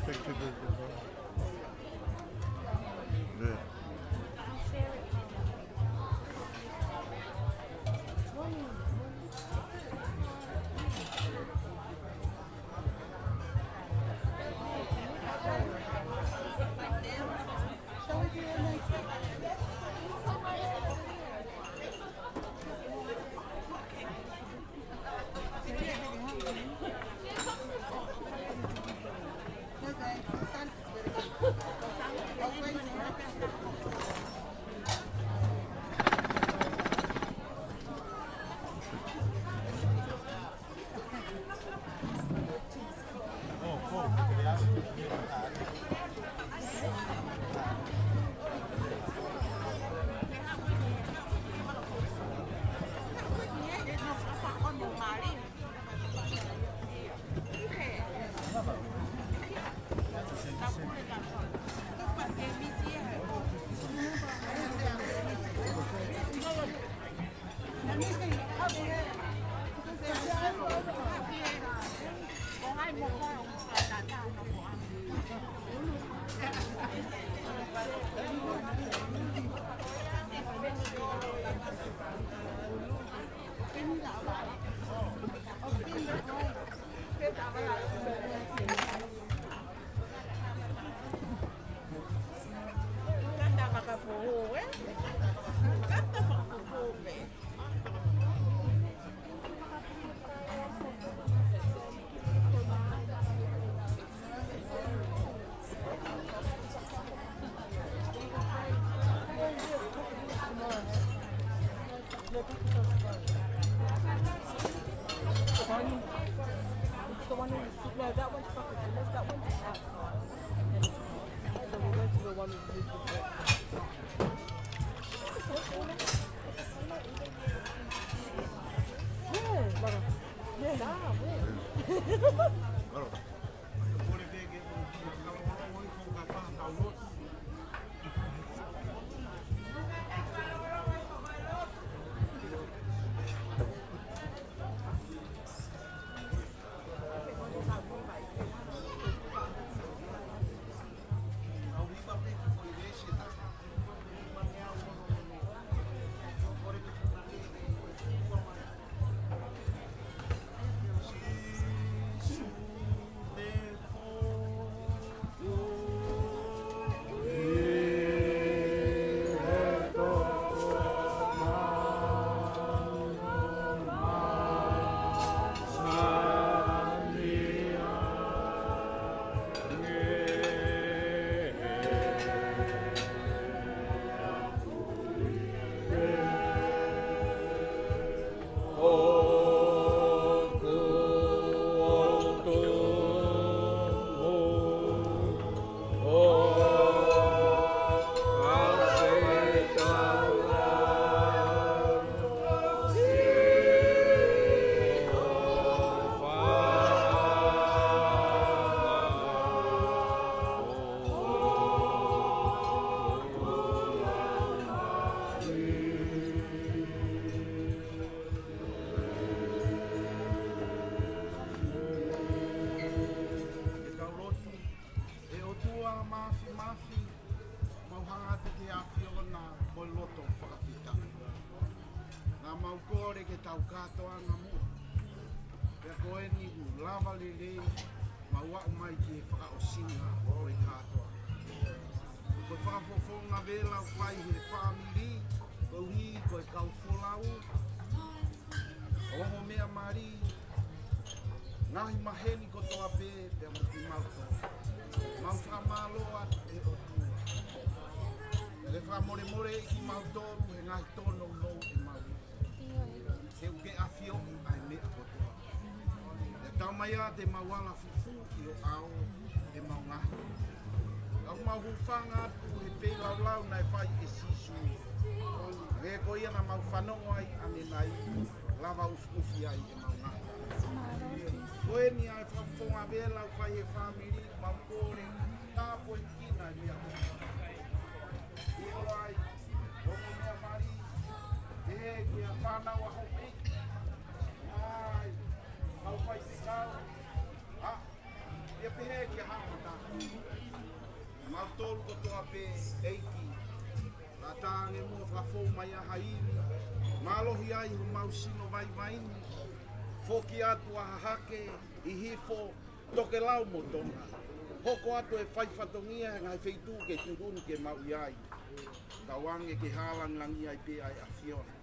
네. Maya te mawala fufu i o ao e maunga. Au mawhufanga tu he te laulau nai whai e sisu. Re ko ia na mawhanongo ai ane nai lava ufufi ai e maunga. Koe ni ai whawhonga vela whai e whamiri maukore tāpo i kina ni a Io ai, romo mea mari, te he ki a whanau a hopi. Ai, au whai te kau. Ah, ia pehe ki a hamata. Mautolu kotoa pe eiki. La tānge mua whafou mai a hairi. Malohi ai hu mausino vai maini. Foki atu a hahake I hifo toke lau mo tonga. Hoko atu e whaifatongia e ngai wheitu ke turuni ke mau iai. Kawange ke halang langi ai pe ai a fiona.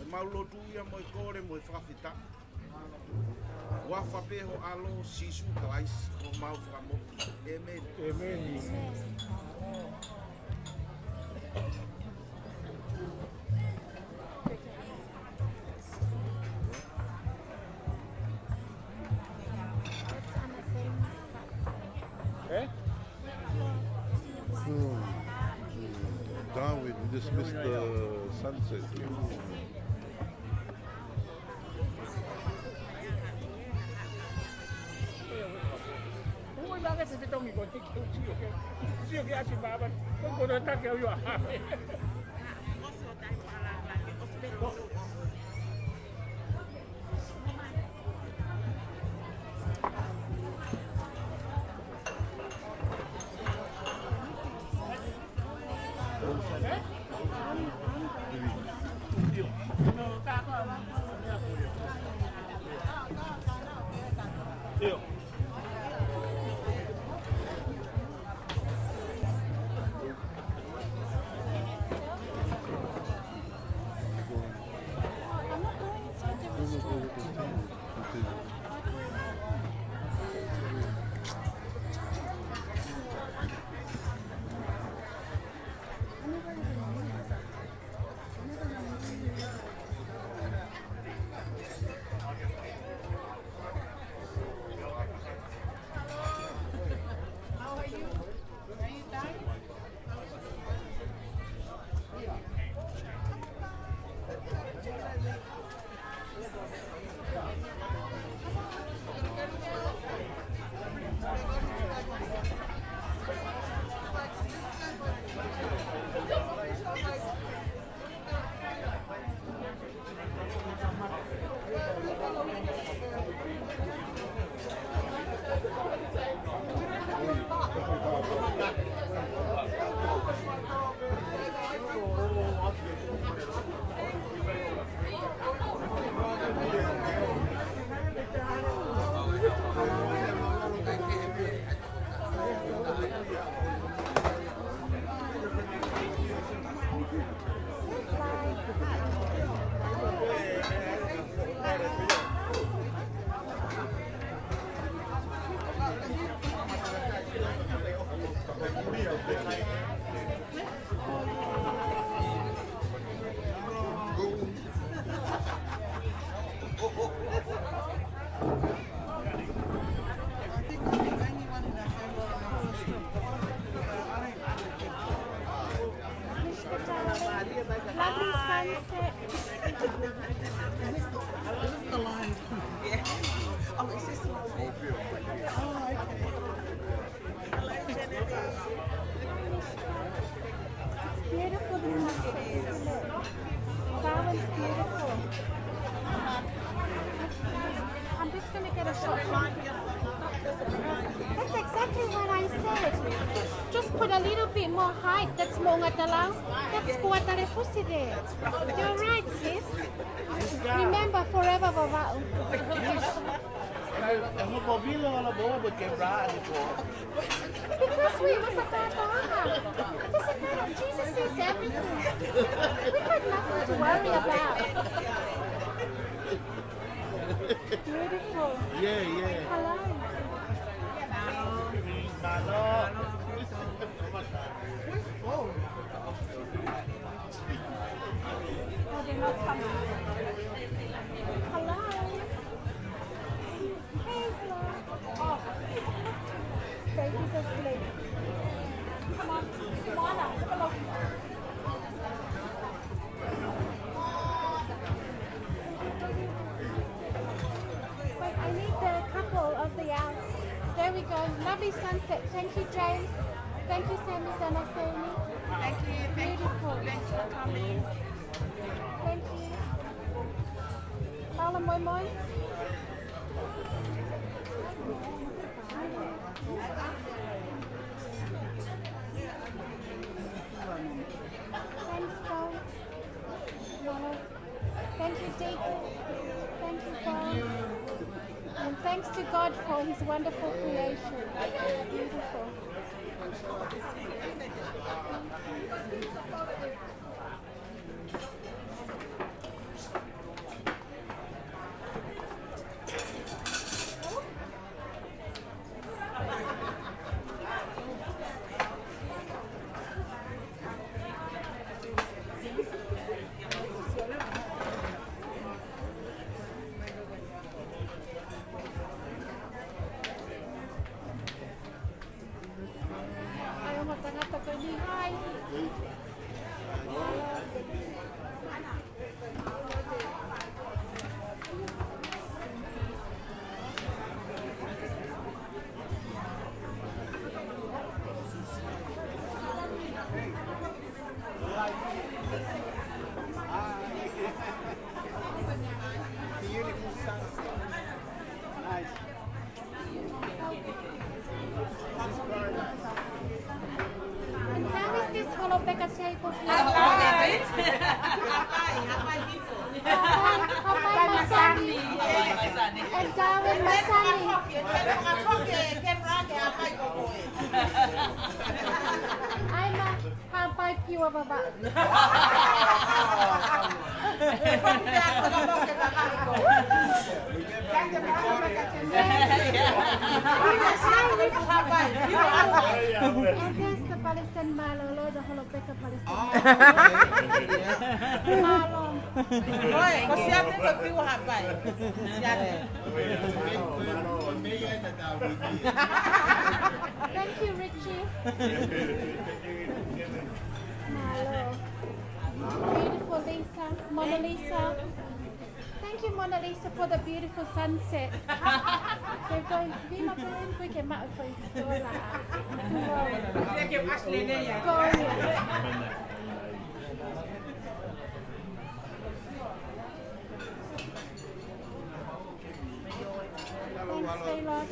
E maulotu ia mo I kore mo I whawhita. Wafa peho alo sisu kalais o mau whamoki. Amen. Amen. Darwin, we dismissed the sunset. That's Mongatalaw. That's Kuatalefusi there. You're right, sis. Remember forever, Vavao. Because we was a Father. It doesn't matter. Jesus sees everything. We had nothing to worry about. Beautiful. Yeah. Hello. Oh, they're not coming. Hello. Hey, hello. Oh, baby's asleep. Come on, come on. Wait, I need the couple of the hour. There we go. Lovely sunset. Thank you, James. Thank you, Sammy Sanasoni. Thank you. Beautiful. Thanks for coming. Thank you. Paula Moi Moi. Deacon. Thank you, God. And thanks to God for his wonderful creation. Beautiful. Ayaw matangata ko ni hi. Beautiful sunset. Nice. And how is this Holopeka table here? Hapai Masani. And Darwin Masani. I'm a Hapai Pure Baba. And there's the Palestine Malolo, the Holopeka Palestine. Malolo. Thank you, Richie. Malo. Beautiful Lisa. Mona Lisa. Thank you, Mona Lisa, for the beautiful sunset. They're going, Vima Perin, we can make for Thanks, Taylor.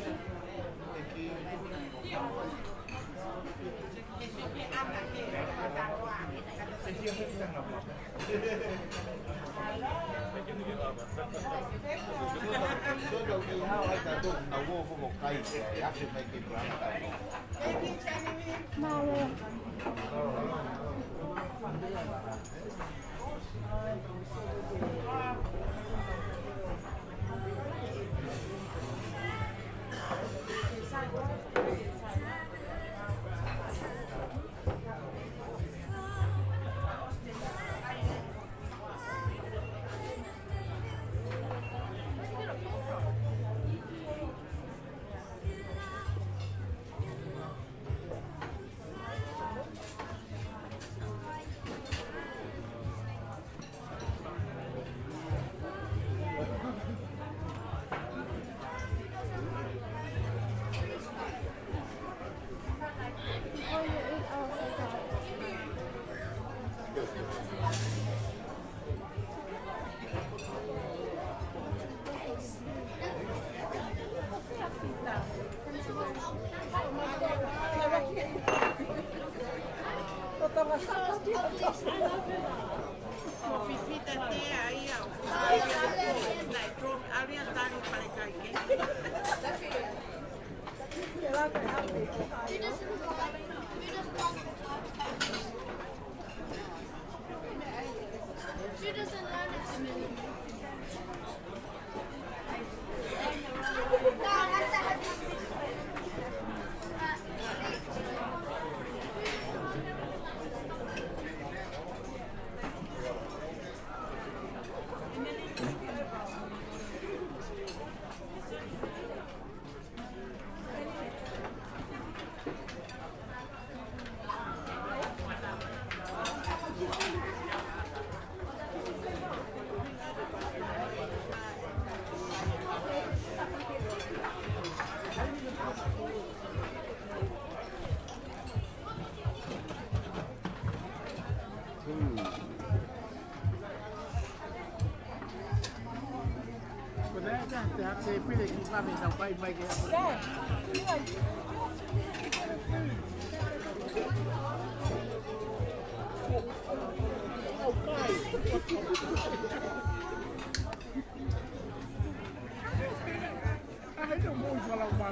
Malo. Before you eat, oh my God. She doesn't learn it to me.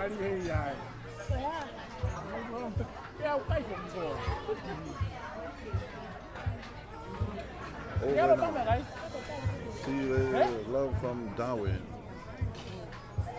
喺啲戲又係。係啊。有雞鳳喎。 Over now. See you later. Love from Darwin.